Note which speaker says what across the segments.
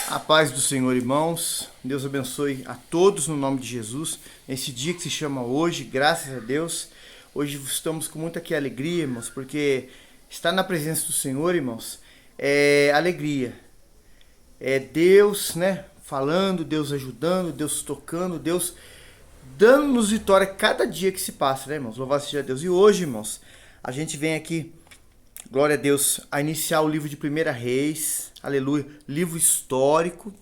Speaker 1: A paz do Senhor, irmãos. Deus abençoe a todos no nome de Jesus. Nesse dia que se chama hoje, graças a Deus. Hoje estamos com muita alegria, irmãos, porque estar na presença do Senhor, irmãos, é alegria. É Deus, né, falando, Deus ajudando, Deus tocando, Deus dando-nos vitória cada dia que se passa, né, irmãos? Louvado seja Deus. E hoje, irmãos, a gente vem aqui, glória a Deus, a iniciar o livro de 1 Reis, aleluia, livro histórico.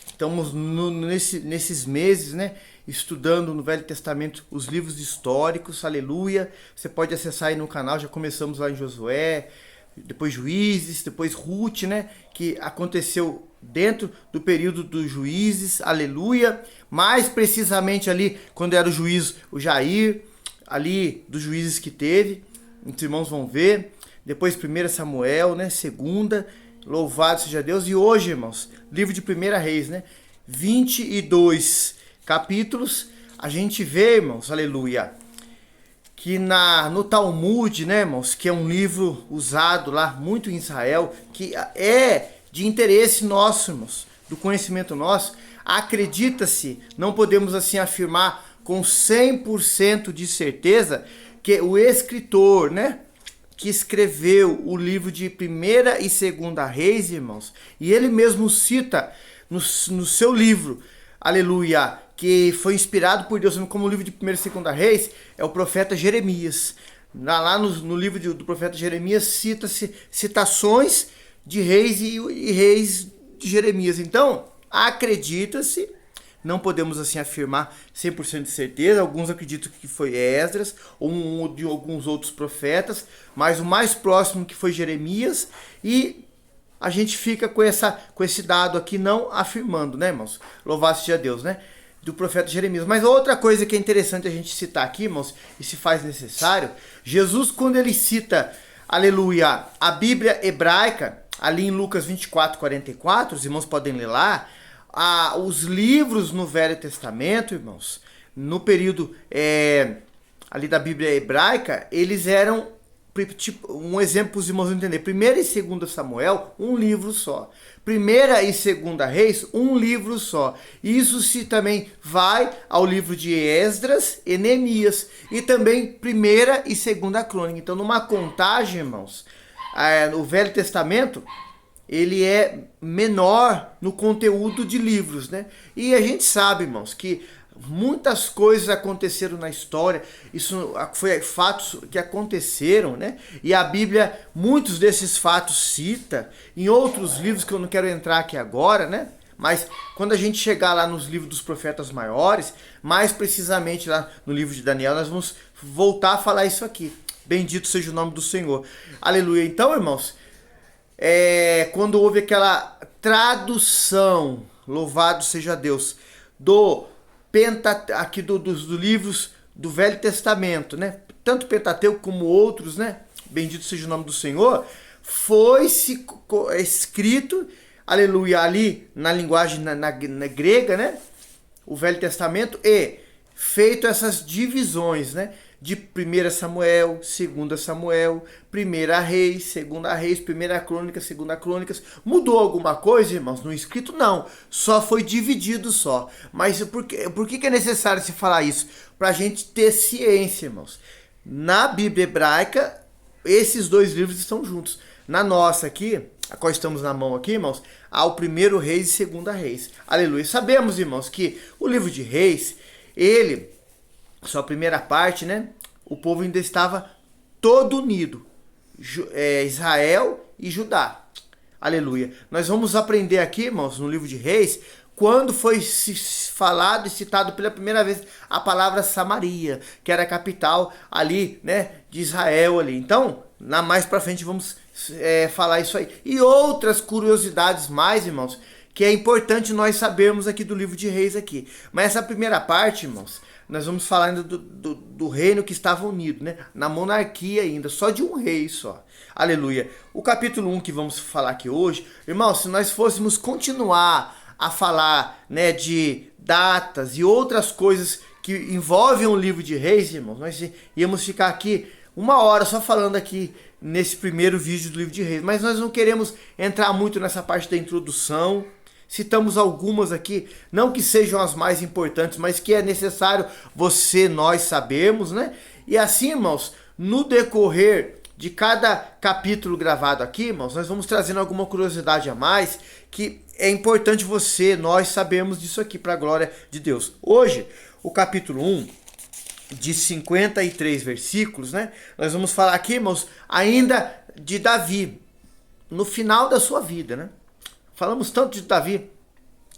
Speaker 1: Estamos nesses meses, né, estudando no Velho Testamento os livros históricos, aleluia. Você pode acessar aí no canal, já começamos lá em Josué, depois Juízes, depois Ruth, né, que aconteceu dentro do período dos juízes, aleluia. Mais precisamente ali, quando era o juiz, o Jair, ali dos juízes que teve, os irmãos vão ver. Depois 1 Samuel, né, segunda, louvado seja Deus. E hoje, irmãos, livro de 1 Reis, né, 22 capítulos. A gente vê, irmãos, aleluia, que no Talmud, né, irmãos, que é um livro usado lá muito em Israel, que é de interesse nosso, irmãos, do conhecimento nosso, acredita-se, não podemos assim afirmar com 100% de certeza que o escritor, né, que escreveu o livro de 1ª e 2ª Reis, irmãos, e ele mesmo cita no seu livro, aleluia, que foi inspirado por Deus como o livro de 1ª e 2ª Reis, é o profeta Jeremias. Lá no livro do profeta Jeremias cita-se citações de reis e reis de Jeremias. Então, acredita-se, não podemos assim afirmar 100% de certeza, alguns acreditam que foi Esdras ou de alguns outros profetas, mas o mais próximo que foi Jeremias, e a gente fica com esse dado aqui não afirmando, né, irmãos? Louvado seja Deus, né? Do profeta Jeremias. Mas outra coisa que é interessante a gente citar aqui, irmãos, e se faz necessário, Jesus, quando ele cita, aleluia, a Bíblia hebraica, ali em Lucas 24:44, os irmãos podem ler lá, os livros no Velho Testamento, irmãos, no período ali da Bíblia hebraica, eles eram, tipo, um exemplo para os irmãos entenderem. 1ª e 2ª Samuel, um livro só. 1ª e 2ª Reis, um livro só. Isso se também vai ao livro de Esdras e Neemias. E também 1ª e 2ª Crônica. Então, numa contagem, irmãos, o Velho Testamento, ele é menor no conteúdo de livros, né? E a gente sabe, irmãos, que muitas coisas aconteceram na história, isso foi fatos que aconteceram, né? E a Bíblia, muitos desses fatos cita, em outros livros que eu não quero entrar aqui agora, né? Mas quando a gente chegar lá nos livros dos profetas maiores, mais precisamente lá no livro de Daniel, nós vamos voltar a falar isso aqui. Bendito seja o nome do Senhor. Aleluia. Então, irmãos, quando houve aquela tradução, louvado seja Deus, aqui dos livros do Velho Testamento, né? Tanto Pentateuco como outros, né? Bendito seja o nome do Senhor. Foi escrito, aleluia, ali na linguagem na grega, né? O Velho Testamento, e feito essas divisões, né? De 1 Samuel, 2 Samuel, 1 Reis, 2 Reis, 1 Crônica, 2 Crônicas. Mudou alguma coisa, irmãos, no escrito? Não, só foi dividido só. Mas por que é necessário se falar isso? Para a gente ter ciência, irmãos. Na Bíblia hebraica, esses dois livros estão juntos. Na nossa aqui, a qual estamos na mão aqui, irmãos, há o 1 Reis e 2 Reis. Aleluia. Sabemos, irmãos, que o livro de Reis, sua primeira parte, né? O povo ainda estava todo unido. Israel e Judá. Aleluia. Nós vamos aprender aqui, irmãos, no livro de Reis, quando foi falado e citado pela primeira vez a palavra Samaria, que era a capital ali, né, de Israel ali. Então, mais pra frente vamos falar isso aí. E outras curiosidades mais, irmãos, que é importante nós sabermos aqui do livro de Reis aqui. Mas essa primeira parte, irmãos, nós vamos falar ainda do reino que estava unido, né? Na monarquia ainda, só de um rei só. Aleluia. O capítulo 1 que vamos falar aqui hoje, irmãos, se nós fôssemos continuar a falar, né, de datas e outras coisas que envolvem o livro de Reis, irmãos, nós íamos ficar aqui 1 hora só falando aqui nesse primeiro vídeo do livro de Reis. Mas nós não queremos entrar muito nessa parte da introdução, citamos algumas aqui, não que sejam as mais importantes, mas que é necessário nós sabermos, né? E assim, irmãos, no decorrer de cada capítulo gravado aqui, irmãos, nós vamos trazendo alguma curiosidade a mais, que é importante nós sabermos disso aqui, para a glória de Deus. Hoje, o capítulo 1, de 53 versículos, né? Nós vamos falar aqui, irmãos, ainda de Davi, no final da sua vida, né? Falamos tanto de Davi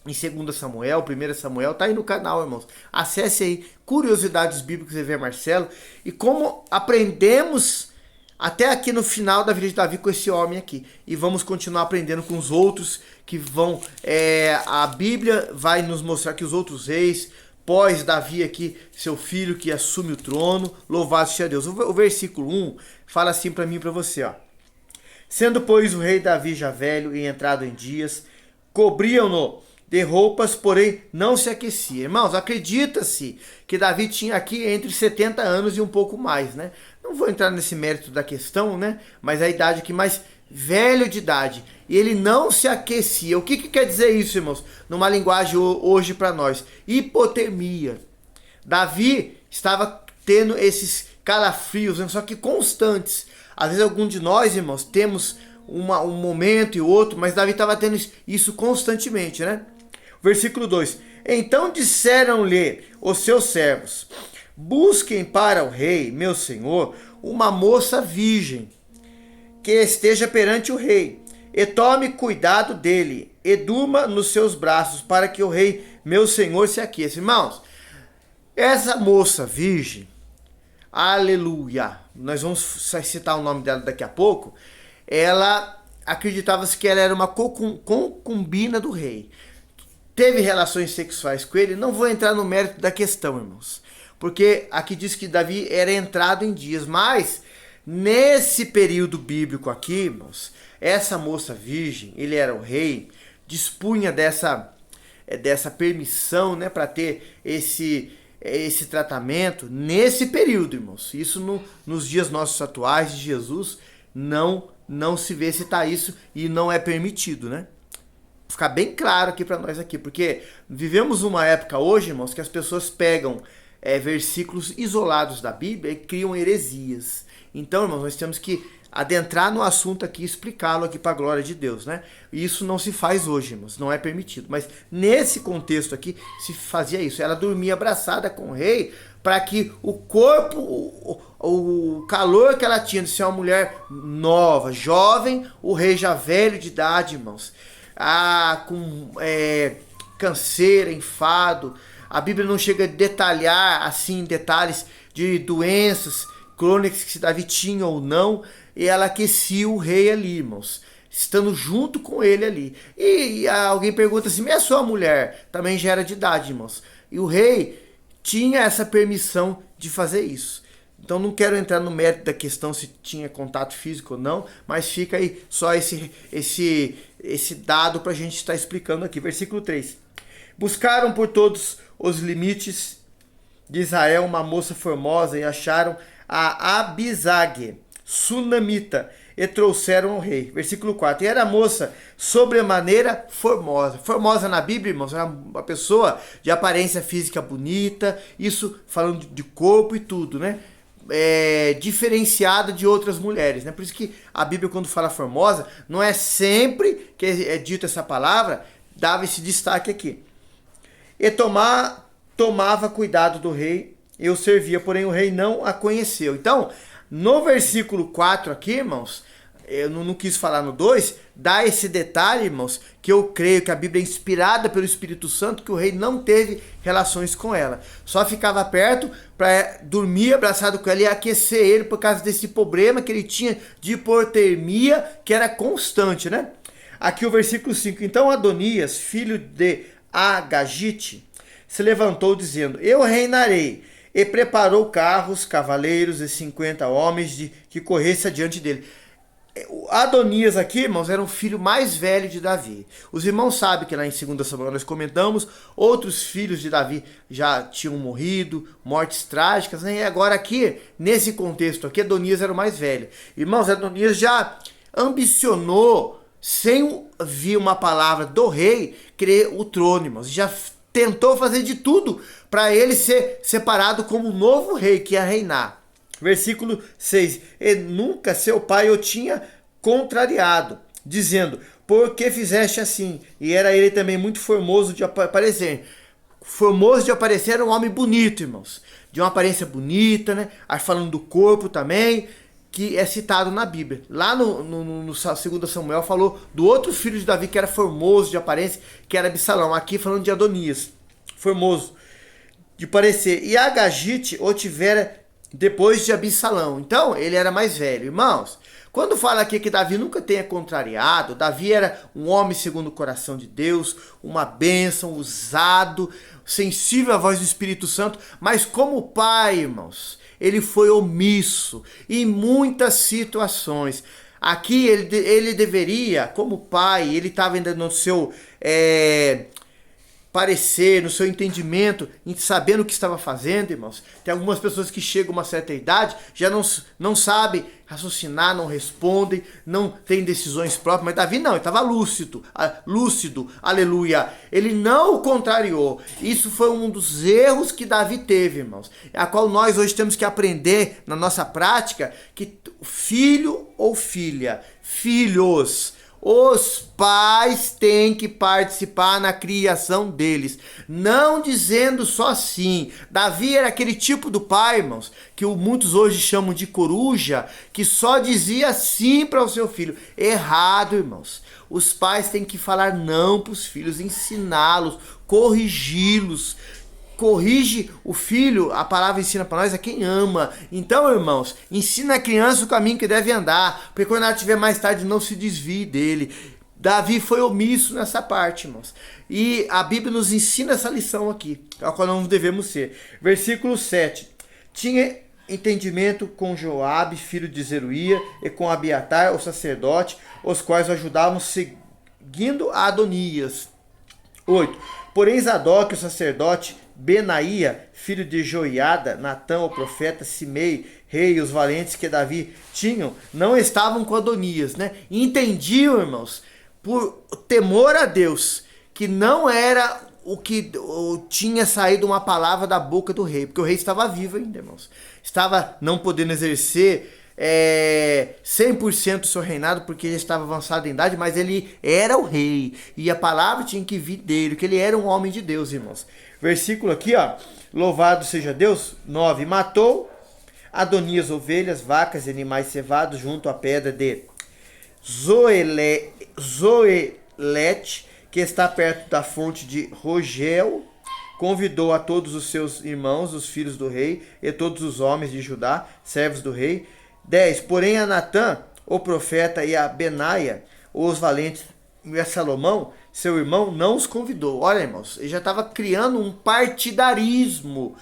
Speaker 1: em 2 Samuel, 1 Samuel, tá aí no canal, irmãos. Acesse aí, Curiosidades Bíblicas EV Marcelo, e como aprendemos até aqui no final da vida de Davi com esse homem aqui. E vamos continuar aprendendo com os outros que vão... a Bíblia vai nos mostrar que os outros reis, pós Davi aqui, seu filho que assume o trono, louvado seja Deus. O versículo 1 fala assim para mim e para você, ó. Sendo, pois, o rei Davi já velho e entrado em dias, cobriam-no de roupas, porém não se aquecia. Irmãos, acredita-se que Davi tinha aqui entre 70 anos e um pouco mais, né? Não vou entrar nesse mérito da questão, né? Mas a idade aqui mais velho de idade. E ele não se aquecia. O que quer dizer isso, irmãos? Numa linguagem hoje para nós. Hipotermia. Davi estava tendo esses calafrios, né? Só que constantes. Às vezes algum de nós, irmãos, temos um momento e outro, mas Davi estava tendo isso constantemente, né? Versículo 2. Então disseram-lhe os seus servos: busquem para o rei, meu senhor, uma moça virgem, que esteja perante o rei, e tome cuidado dele, e durma nos seus braços, para que o rei, meu senhor, se aqueça. Irmãos, essa moça virgem, aleluia, nós vamos citar o nome dela daqui a pouco, ela acreditava-se que ela era uma concubina do rei. Teve relações sexuais com ele. Não vou entrar no mérito da questão, irmãos, porque aqui diz que Davi era entrado em dias, mas nesse período bíblico aqui, irmãos, essa moça virgem, ele era o rei, dispunha dessa permissão, né, para ter esse tratamento nesse período, irmãos. Isso nos dias nossos atuais de Jesus não se vê citar isso e não é permitido, né? Ficar bem claro aqui para nós aqui, porque vivemos uma época hoje, irmãos, que as pessoas pegam versículos isolados da Bíblia e criam heresias. Então, irmãos, nós temos que adentrar no assunto aqui e explicá-lo aqui para a glória de Deus, né? E isso não se faz hoje, irmãos, não é permitido. Mas nesse contexto aqui se fazia isso. Ela dormia abraçada com o rei para que o corpo, o calor que ela tinha de ser uma mulher nova, jovem, o rei já velho de idade, irmãos, com canseira, enfado. A Bíblia não chega a detalhar assim detalhes de doenças crônicas que Davi tinha ou não, e ela aquecia o rei ali, irmãos, estando junto com ele ali. E alguém pergunta assim, mas a sua mulher também já era de idade, irmãos? E o rei tinha essa permissão de fazer isso. Então não quero entrar no mérito da questão se tinha contato físico ou não, mas fica aí só esse dado para a gente estar explicando aqui. Versículo 3. Buscaram por todos os limites de Israel uma moça formosa e acharam a Abisague, sunamita, e trouxeram ao rei. Versículo 4. E era a moça sobremaneira formosa. Formosa na Bíblia, irmãos, era uma pessoa de aparência física bonita, isso falando de corpo e tudo, né? Diferenciada de outras mulheres, né? Por isso que a Bíblia, quando fala formosa, não é sempre que é dita essa palavra, dava esse destaque aqui. E tomava cuidado do rei e o servia, porém o rei não a conheceu. Então, no versículo 4 aqui, irmãos, eu não quis falar no 2, dá esse detalhe, irmãos, que eu creio que a Bíblia é inspirada pelo Espírito Santo, que o rei não teve relações com ela. Só ficava perto para dormir abraçado com ela e aquecer ele por causa desse problema que ele tinha de hipotermia, que era constante, né? Aqui o versículo 5. Então Adonias, filho de Agagite, se levantou dizendo, eu reinarei. E preparou carros, cavaleiros e 50 homens que corressem adiante dele. Adonias aqui, irmãos, era o filho mais velho de Davi. Os irmãos sabem que lá em 2 Samuel nós comentamos, outros filhos de Davi já tinham morrido, mortes trágicas, né? E agora aqui, nesse contexto aqui, Adonias era o mais velho. Irmãos, Adonias já ambicionou sem vir uma palavra do rei, querer o trono, irmãos. Já tentou fazer de tudo para ele ser separado como novo rei que ia reinar. Versículo 6. E nunca seu pai o tinha contrariado, dizendo: por que fizeste assim? E era ele também muito formoso de aparecer. Formoso de aparecer era um homem bonito, irmãos. De uma aparência bonita, né? Falando do corpo também, que é citado na Bíblia. Lá no 2 Samuel falou do outro filho de Davi que era formoso de aparência, que era Absalão. Aqui falando de Adonias, formoso de parecer. E Agagite o tivera depois de Absalão. Então, ele era mais velho. Irmãos, quando fala aqui que Davi nunca tenha contrariado, Davi era um homem segundo o coração de Deus, uma bênção, usado, sensível à voz do Espírito Santo, mas como pai, irmãos, ele foi omisso em muitas situações. Aqui ele deveria, como pai, ele estava ainda no seu parecer, no seu entendimento, sabendo o que estava fazendo, irmãos. Tem algumas pessoas que chegam a uma certa idade, já não sabem raciocinar, não respondem, não têm decisões próprias, mas Davi não, ele estava lúcido, aleluia. Ele não o contrariou. Isso foi um dos erros que Davi teve, irmãos, a qual nós hoje temos que aprender na nossa prática, que filho ou filha, filhos, os pais têm que participar na criação deles, não dizendo só sim. Davi era aquele tipo do pai, irmãos, que muitos hoje chamam de coruja, que só dizia sim para o seu filho. Errado, irmãos. Os pais têm que falar não para os filhos, ensiná-los, corrigi-los. Corrige o filho, a palavra ensina para nós a quem ama. Então, irmãos, ensina a criança o caminho que deve andar, porque quando ela tiver mais tarde não se desvie dele. Davi foi omisso nessa parte, irmãos. E a Bíblia nos ensina essa lição aqui, a qual não devemos ser. Versículo 7. Tinha entendimento com Joabe, filho de Zeruia, e com Abiatar, o sacerdote, os quais o ajudavam seguindo a Adonias. 8. Porém Zadok, o sacerdote, Benaía, filho de Joiada, Natã, o profeta, Simei, rei, e os valentes que Davi tinham, não estavam com Adonias, né? Entendiam, irmãos, por temor a Deus, que não era o que tinha saído uma palavra da boca do rei, porque o rei estava vivo ainda, irmãos. Estava não podendo exercer 100% do seu reinado, porque ele estava avançado em idade, mas ele era o rei, e a palavra tinha que vir dele, que ele era um homem de Deus, irmãos. Versículo aqui, ó, louvado seja Deus. 9, matou Adonias ovelhas, vacas e animais cevados junto à pedra de Zoelete, que está perto da fonte de Rogel. Convidou a todos os seus irmãos, os filhos do rei, e todos os homens de Judá, servos do rei. 10. Porém a Natã, o profeta, e a Benaia, os valentes, e a Salomão, seu irmão, não os convidou. Olha, irmãos, ele já estava criando um partidarismo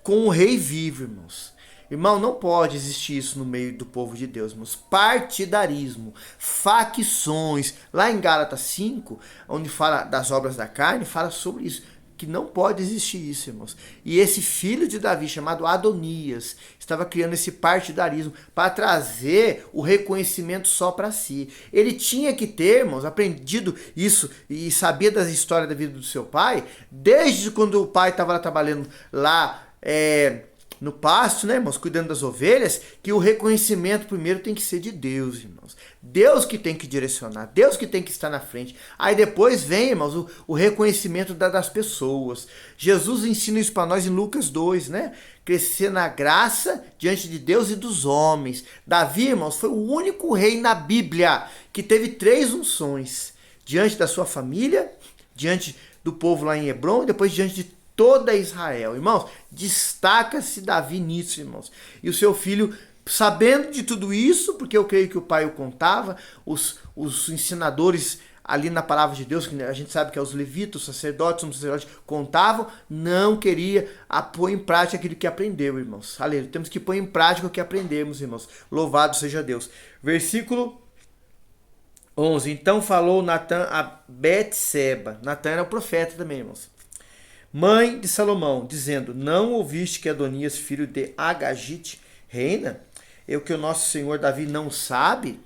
Speaker 1: com o rei vivo, irmãos. Irmão, não pode existir isso no meio do povo de Deus, irmãos. Partidarismo, facções. Lá em Gálatas 5, onde fala das obras da carne, fala sobre isso. Que não pode existir isso, irmãos. E esse filho de Davi, chamado Adonias, estava criando esse partidarismo para trazer o reconhecimento só para si. Ele tinha que ter, irmãos, aprendido isso e sabia das histórias da vida do seu pai, desde quando o pai estava trabalhando lá no pasto, né, irmãos, cuidando das ovelhas, que o reconhecimento primeiro tem que ser de Deus, irmãos. Deus que tem que direcionar, Deus que tem que estar na frente. Aí depois vem, irmãos, o reconhecimento das pessoas. Jesus ensina isso para nós em Lucas 2, né? Crescer na graça diante de Deus e dos homens. Davi, irmãos, foi o único rei na Bíblia que teve 3 unções. Diante da sua família, diante do povo lá em Hebron e depois diante de toda Israel. Irmãos, destaca-se Davi nisso, irmãos. E o seu filho, sabendo de tudo isso, porque eu creio que o pai o contava, os ensinadores ali na palavra de Deus, que a gente sabe que é os levitas, os sacerdotes contavam, não queria pôr em prática aquilo que aprendeu, irmãos. Aleluia. Temos que pôr em prática o que aprendemos, irmãos. Louvado seja Deus. Versículo 11. Então falou Natã a Betseba. Natã era o profeta também, irmãos, mãe de Salomão, dizendo: não ouviste que Adonias, filho de Agagite, reina? E o que o nosso senhor Davi não sabe?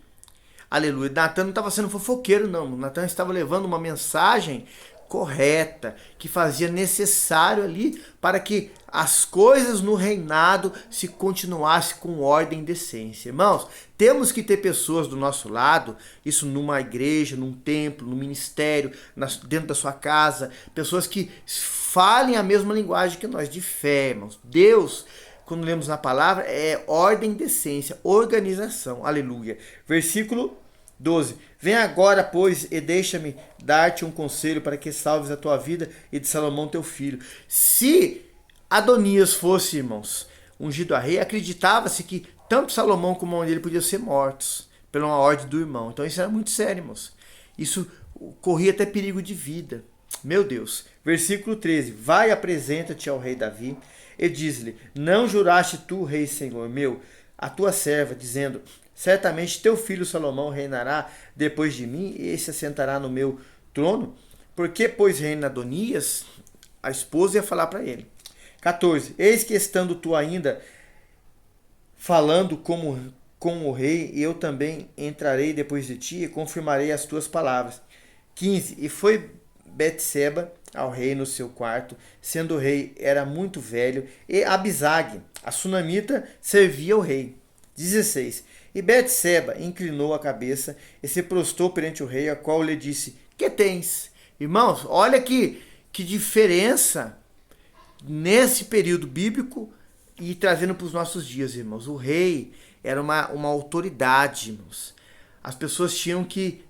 Speaker 1: Aleluia. Natan não estava sendo fofoqueiro, não. Natan estava levando uma mensagem correta, que fazia necessário ali para que as coisas no reinado se continuassem com ordem e decência. Irmãos, temos que ter pessoas do nosso lado, isso numa igreja, num templo, no ministério, dentro da sua casa, pessoas que falem a mesma linguagem que nós, de fé, irmãos. Deus, quando lemos na palavra, é ordem, decência, organização. Aleluia. Versículo 12. Vem agora, pois, e deixa-me dar-te um conselho para que salves a tua vida e de Salomão teu filho. Se Adonias fosse, irmãos, ungido a rei, acreditava-se que tanto Salomão como a mãe dele podiam ser mortos pela uma ordem do irmão. Então isso era muito sério, irmãos. Isso corria até perigo de vida. Meu Deus. Versículo 13. Vai, apresenta-te ao rei Davi e diz-lhe: não juraste tu, rei senhor meu, a tua serva, dizendo: certamente teu filho Salomão reinará depois de mim, e se assentará no meu trono? Porque, pois, reina Adonias? A esposa ia falar para ele. 14. Eis que estando tu ainda falando com o rei, eu também entrarei depois de ti e confirmarei as tuas palavras. 15. E foi Betseba ao rei no seu quarto, sendo o rei era muito velho, e Abisag, a sunamita, servia ao rei. 16. E Betseba inclinou a cabeça e se prostrou perante o rei, a qual lhe disse: que tens? Irmãos, olha que diferença nesse período bíblico e trazendo para os nossos dias, irmãos. O rei era uma autoridade, irmãos. As pessoas tinham que...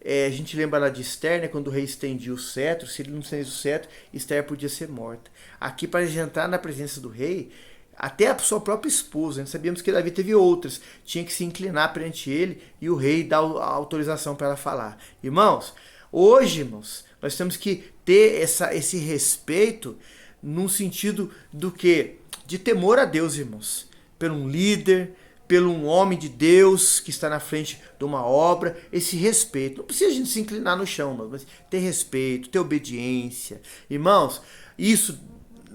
Speaker 1: a gente lembra lá de Esther, né, quando o rei estendia o cetro. Se ele não estendesse o cetro, Esther podia ser morta. Aqui, para entrar na presença do rei, até a sua própria esposa, né? Sabíamos que Davi teve outras, tinha que se inclinar perante ele e o rei dar a autorização para ela falar. Irmãos, hoje, irmãos, nós temos que ter esse respeito no sentido do que? De temor a Deus, irmãos. Pelo um líder, pelo um homem de Deus que está na frente de uma obra, esse respeito. Não precisa a gente se inclinar no chão, mas ter respeito, ter obediência. Irmãos, isso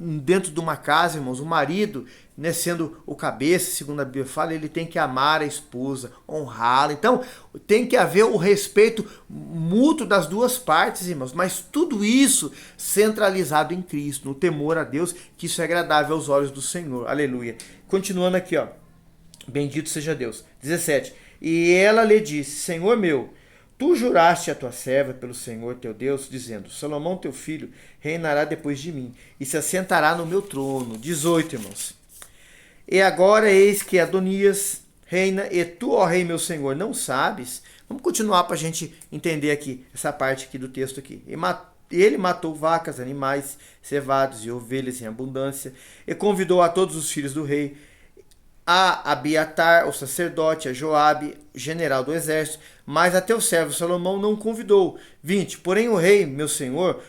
Speaker 1: dentro de uma casa, irmãos, o marido, né, sendo o cabeça, segundo a Bíblia fala, ele tem que amar a esposa, honrá-la. Então, tem que haver o respeito mútuo das duas partes, irmãos, mas tudo isso centralizado em Cristo, no temor a Deus, que isso é agradável aos olhos do Senhor. Aleluia. Continuando aqui, ó. Bendito seja Deus. 17. E ela lhe disse: Senhor meu, tu juraste a tua serva pelo Senhor teu Deus, dizendo: Salomão teu filho reinará depois de mim, e se assentará no meu trono. 18, irmãos. E agora eis que Adonias reina, e tu, ó rei meu senhor, não sabes. Vamos continuar para a gente entender aqui, essa parte aqui do texto aqui. Ele matou vacas, animais, cevados e ovelhas em abundância, e convidou a todos os filhos do rei, a Abiatar, o sacerdote, a Joabe, general do exército, mas a teu servo Salomão não convidou. 20. Porém o rei, meu senhor,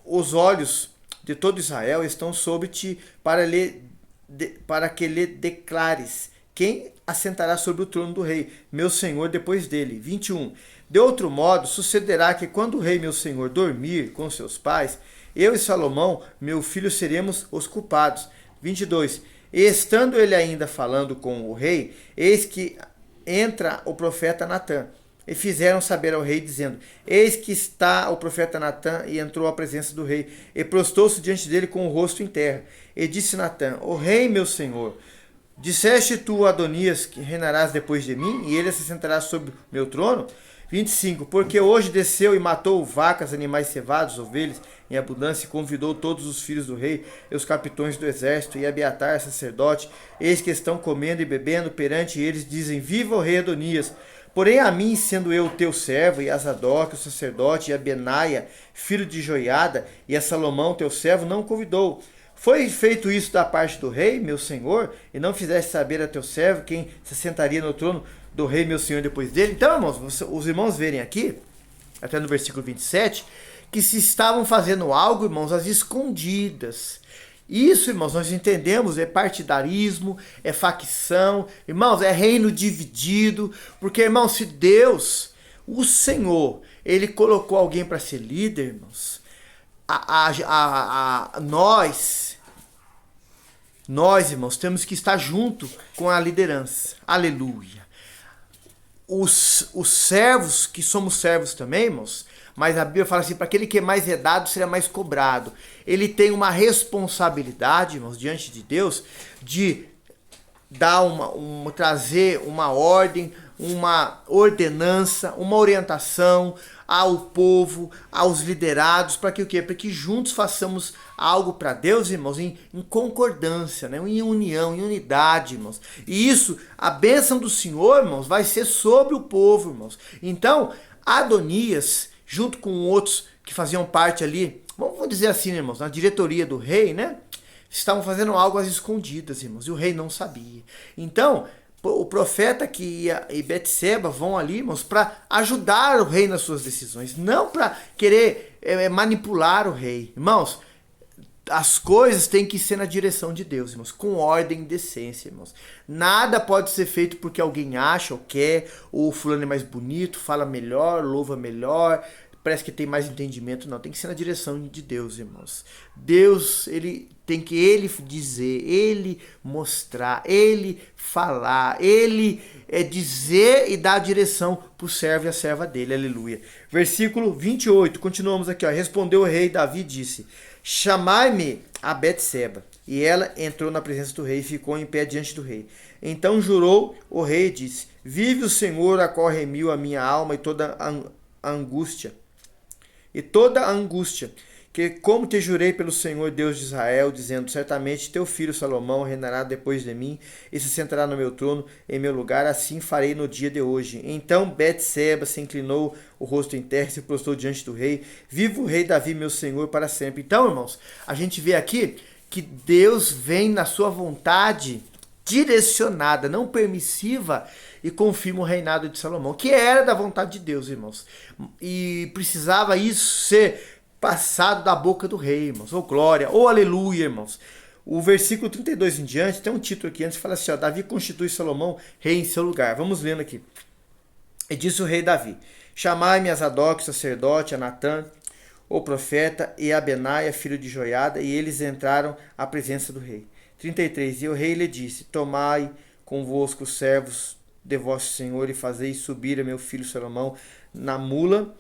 Speaker 1: os olhos de todo Israel estão sobre ti para que lhe declares quem assentará sobre o trono do rei, meu senhor, depois dele. 21. De outro modo, sucederá que quando o rei, meu senhor, dormir com seus pais, eu e Salomão, meu filho, seremos os culpados. 22. E estando ele ainda falando com o rei, eis que entra o profeta Natã. E fizeram saber ao rei, dizendo: eis que está o profeta Natã, e entrou à presença do rei, e prostou-se diante dele com o rosto em terra. E disse Natã: o rei, meu senhor, disseste tu, Adonias, que reinarás depois de mim, e ele se sentará sobre o meu trono? 25. Porque hoje desceu e matou vacas, animais cevados, ovelhas em abundância, e convidou todos os filhos do rei e os capitões do exército, e Abiatar, sacerdote, eis que estão comendo e bebendo perante eles, dizem: viva o rei Adonias! Porém a mim, sendo eu teu servo, e a Zadok, o sacerdote, e a Benaia, filho de Joiada, e a Salomão, teu servo, não convidou. Foi feito isso da parte do rei, meu senhor, e não fizeste saber a teu servo quem se sentaria no trono do rei, meu senhor, depois dele? Então, irmãos, os irmãos verem aqui, até no versículo 27, que se estavam fazendo algo, irmãos, às escondidas. Isso, irmãos, nós entendemos, é partidarismo, é facção, irmãos, é reino dividido, porque, irmãos, se Deus, o Senhor, ele colocou alguém para ser líder, irmãos, nós, irmãos, temos que estar junto com a liderança. Aleluia. os servos, que somos servos também, irmãos, mas a Bíblia fala assim, para aquele que é mais dado, será mais cobrado. Ele tem uma responsabilidade, irmãos, diante de Deus, de dar trazer uma ordem, uma ordenança, uma orientação ao povo, aos liderados, para que o quê? Para que juntos façamos algo para Deus, irmãos, em concordância, né? Em união, em unidade, irmãos. E isso, a bênção do Senhor, irmãos, vai ser sobre o povo, irmãos. Então, Adonias, junto com outros que faziam parte ali, vamos dizer assim, irmãos, na diretoria do rei, né? Estavam fazendo algo às escondidas, irmãos, e o rei não sabia. Então, o profeta e Betseba vão ali, irmãos, para ajudar o rei nas suas decisões, não para querer manipular o rei. Irmãos, as coisas têm que ser na direção de Deus, irmãos, com ordem e decência, irmãos. Nada pode ser feito porque alguém acha ou quer, ou o fulano é mais bonito, fala melhor, louva melhor, parece que tem mais entendimento. Não, tem que ser na direção de Deus, irmãos. Deus, ele dizer, ele mostrar, ele falar, ele dizer e dar a direção para o servo e a serva dele, aleluia. Versículo 28, continuamos aqui, ó. Respondeu o rei Davi e disse, chamai-me a Betseba. E ela entrou na presença do rei e ficou em pé diante do rei. Então jurou o rei e disse, vive o Senhor, a qual remiu a minha alma e toda a angústia, que como te jurei pelo Senhor Deus de Israel, dizendo, certamente teu filho Salomão reinará depois de mim, e se sentará no meu trono em meu lugar, assim farei no dia de hoje. Então Betseba se inclinou o rosto em terra e se prostrou diante do rei. Viva o rei Davi, meu Senhor, para sempre. Então, irmãos, a gente vê aqui que Deus vem na sua vontade direcionada, não permissiva, e confirma o reinado de Salomão, que era da vontade de Deus, irmãos. E precisava isso ser passado da boca do rei, irmãos. Ou glória, ou aleluia, irmãos. O versículo 32 em diante, tem um título aqui antes, fala assim, ó, Davi constitui Salomão rei em seu lugar. Vamos lendo aqui. E disse o rei Davi, chamai-me a Zadok, sacerdote, a Natã, o profeta, e a Benaia, filho de Joiada, e eles entraram à presença do rei. 33. E o rei lhe disse, tomai convosco os servos de vosso senhor, e fazei subir a meu filho Salomão na mula,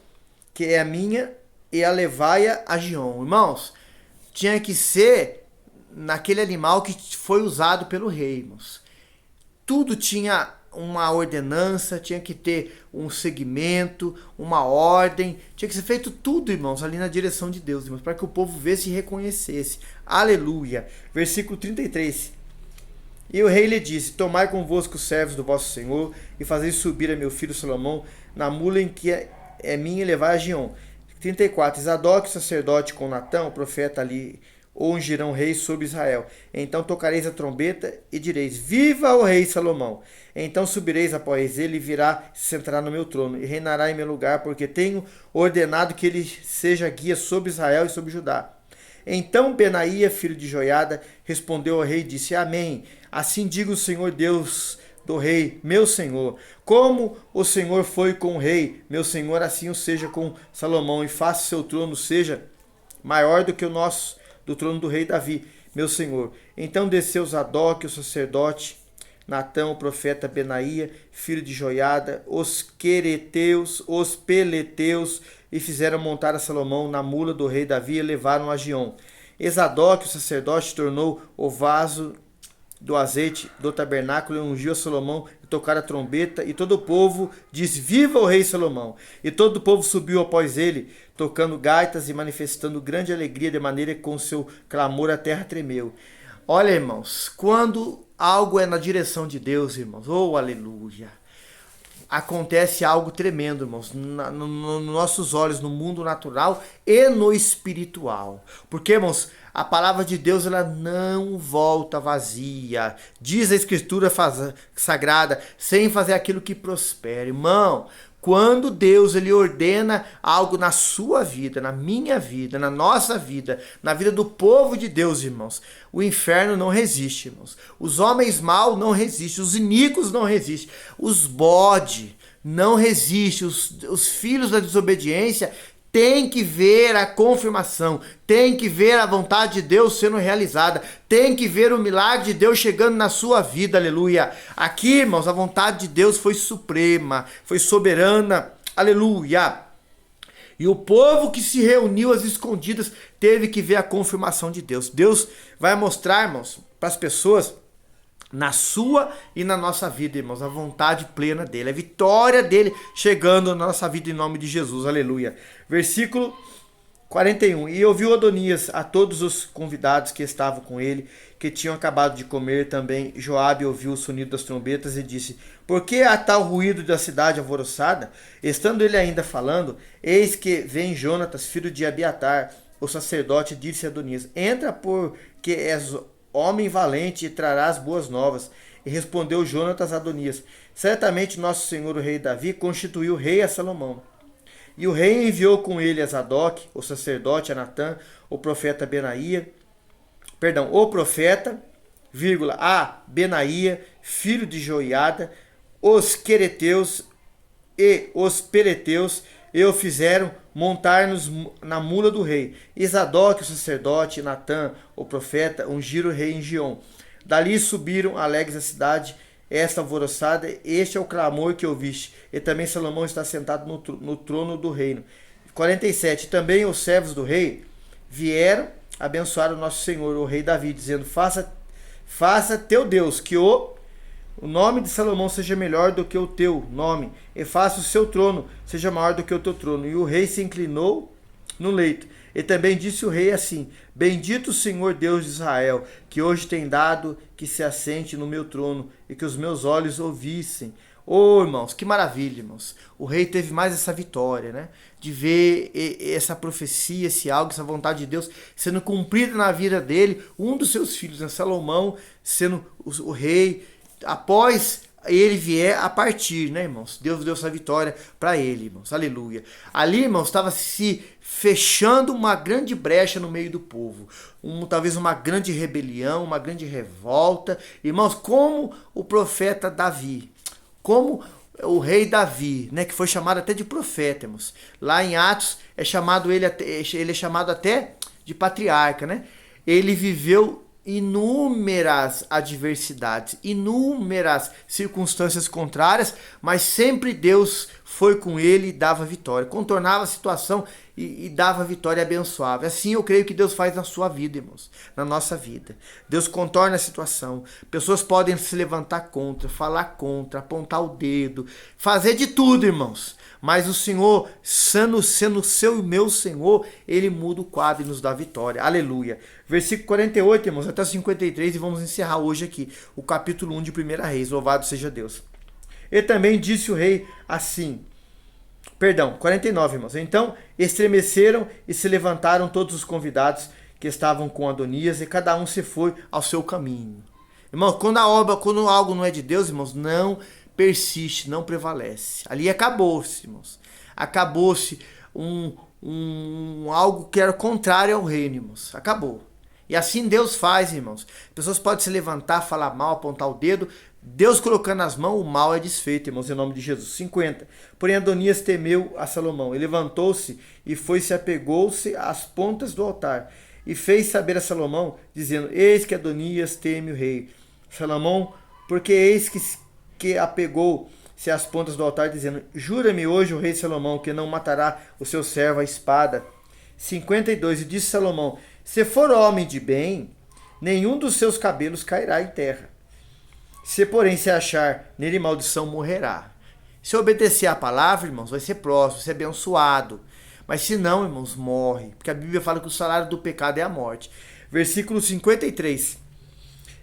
Speaker 1: que é a minha, e a levai-a a Giom. Irmãos, tinha que ser naquele animal que foi usado pelo rei, irmãos. Tudo tinha uma ordenança, tinha que ter um segmento, uma ordem, tinha que ser feito tudo, irmãos, ali na direção de Deus, irmãos, para que o povo visse e reconhecesse. Aleluia. Versículo 33. E o rei lhe disse, tomai convosco os servos do vosso senhor, e fazei subir a meu filho Salomão na mula em que é minha, e levai a Giom. 34. Zadok, sacerdote, com Natã, o profeta, ali ungirão rei sobre Israel. Então tocareis a trombeta e direis, viva o rei Salomão. Então subireis após ele, e virá se sentará no meu trono, e reinará em meu lugar, porque tenho ordenado que ele seja guia sobre Israel e sobre Judá. Então Benaia, filho de Joiada, respondeu ao rei e disse, amém. Assim diga o Senhor Deus do rei, meu senhor. Como o Senhor foi com o rei, meu senhor, assim o seja com Salomão, e faça seu trono seja maior do que o nosso, do trono do rei Davi, meu senhor. Então desceu Zadok, o sacerdote, Natã, o profeta, Benaia, filho de Joiada, os quereteus, os peleteus, e fizeram montar a Salomão na mula do rei Davi, e levaram a Giom. E Zadok, o sacerdote, tornou o vaso do azeite do tabernáculo, e ungiu a Salomão, e tocaram a trombeta, e todo o povo disse, viva o rei Salomão. E todo o povo subiu após ele, tocando gaitas e manifestando grande alegria, de maneira que com seu clamor a terra tremeu. Olha, irmãos, quando algo é na direção de Deus, irmãos, oh aleluia, acontece algo tremendo, irmãos, nos nossos olhos, no mundo natural e no espiritual. Porque, irmãos, a palavra de Deus, ela não volta vazia. Diz a Escritura Sagrada, sem fazer aquilo que prospere. Irmão, quando Deus ele ordena algo na sua vida, na minha vida, na nossa vida, na vida do povo de Deus, irmãos, o inferno não resiste, irmãos. Os homens maus não resistem, os iníquos não resistem, os bode não resistem, os filhos da desobediência tem que ver a confirmação, tem que ver a vontade de Deus sendo realizada, tem que ver o milagre de Deus chegando na sua vida, aleluia. Aqui, irmãos, a vontade de Deus foi suprema, foi soberana, aleluia. E o povo que se reuniu às escondidas teve que ver a confirmação de Deus. Deus vai mostrar, irmãos, para as pessoas, na sua e na nossa vida, irmãos, a vontade plena dele, a vitória dele chegando na nossa vida em nome de Jesus, aleluia. Versículo 41. E ouviu Adonias a todos os convidados que estavam com ele, que tinham acabado de comer também. Joabe ouviu o sonido das trombetas e disse: por que há tal ruído da cidade alvoroçada? Estando ele ainda falando, eis que vem Jonatas, filho de Abiatar, o sacerdote, disse a Adonias: entra, porque és homem valente, e trarás boas novas. E respondeu Jonatas a Adonias: certamente nosso senhor o rei Davi constituiu rei a Salomão. E o rei enviou com ele a Zadok, o sacerdote, a Natã, o profeta, a Benaía, filho de Joiada, os quereteus e os pereteus, e o fizeram montar-nos na mula do rei. E Zadok, o sacerdote, e Natã, o profeta, ungiram o rei em Giom. Dali subiram alegres a cidade, esta alvoroçada, este é o clamor que ouviste. E também Salomão está sentado no trono do reino. 47. Também os servos do rei vieram abençoar o nosso senhor, o rei Davi, dizendo: faça teu Deus que o nome de Salomão seja melhor do que o teu nome, e faça o seu trono seja maior do que o teu trono. E o rei se inclinou no leito. E também disse o rei assim: bendito o Senhor Deus de Israel, que hoje tem dado que se assente no meu trono, e que os meus olhos ouvissem. Oh, irmãos, que maravilha, irmãos. O rei teve mais essa vitória, né? De ver essa profecia, esse algo, essa vontade de Deus sendo cumprida na vida dele. Um dos seus filhos, né? Salomão, sendo o rei, após ele vier a partir, né, irmãos? Deus deu essa vitória para ele, irmãos. Aleluia. Ali, irmãos, estava se fechando uma grande brecha no meio do povo. Talvez uma grande rebelião, uma grande revolta. Irmãos, como o profeta Davi, como o rei Davi, né, que foi chamado até de profeta, irmãos. Lá em Atos ele é chamado até de patriarca, né? Ele viveu inúmeras adversidades, inúmeras circunstâncias contrárias, mas sempre Deus foi com ele e dava vitória, contornava a situação e dava vitória e abençoava. Assim eu creio que Deus faz na sua vida, irmãos, na nossa vida. Deus contorna a situação. Pessoas podem se levantar contra, falar contra, apontar o dedo, fazer de tudo, irmãos. Mas o Senhor, sendo o seu e meu Senhor, Ele muda o quadro e nos dá vitória. Aleluia. Versículo 48, irmãos, até 53, e vamos encerrar hoje aqui o capítulo 1 de 1 Reis. Louvado seja Deus. E também disse o rei assim... 49, irmãos. Então estremeceram e se levantaram todos os convidados que estavam com Adonias, e cada um se foi ao seu caminho. Irmãos, quando algo não é de Deus, irmãos, não persiste, não prevalece. Ali acabou-se, irmãos. Acabou-se algo que era contrário ao reino, irmãos. Acabou. E assim Deus faz, irmãos. Pessoas podem se levantar, falar mal, apontar o dedo. Deus colocando as mãos, o mal é desfeito, irmãos, em nome de Jesus. 50. Porém Adonias temeu a Salomão. Ele levantou-se e foi-se, apegou-se às pontas do altar. E fez saber a Salomão, dizendo: eis que Adonias teme o rei. Salomão, porque eis que apegou-se às pontas do altar, dizendo: jura-me hoje o rei Salomão, que não matará o seu servo à espada. 52. E disse Salomão: se for homem de bem, nenhum dos seus cabelos cairá em terra. Se, porém, se achar nele maldição, morrerá. Se obedecer à palavra, irmãos, vai ser próximo, vai ser abençoado. Mas se não, irmãos, morre. Porque a Bíblia fala que o salário do pecado é a morte. Versículo 53.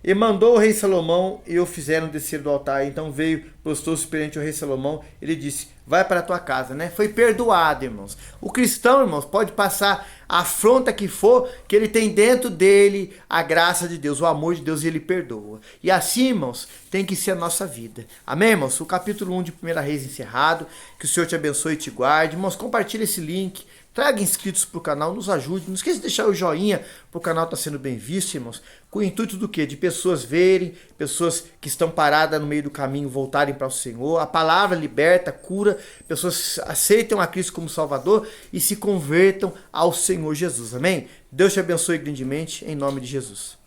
Speaker 1: E mandou o rei Salomão, e o fizeram descer do altar. Então veio, prostou-se perante o rei Salomão. Ele disse: vai para a tua casa, né? Foi perdoado, irmãos. O cristão, irmãos, pode passar a afronta que for, que ele tem dentro dele a graça de Deus, o amor de Deus, e ele perdoa. E assim, irmãos, tem que ser a nossa vida. Amém, irmãos? O capítulo 1 de 1 Reis encerrado. Que o Senhor te abençoe e te guarde. Irmãos, compartilhe esse link. traga inscritos para o canal, nos ajude. Não esqueça de deixar o joinha para o canal estar sendo bem visto, irmãos. Com o intuito do quê? De pessoas verem, pessoas que estão paradas no meio do caminho voltarem para o Senhor. A palavra liberta, cura, pessoas aceitam a Cristo como Salvador e se convertam ao Senhor Jesus. Amém? Deus te abençoe grandemente, em nome de Jesus.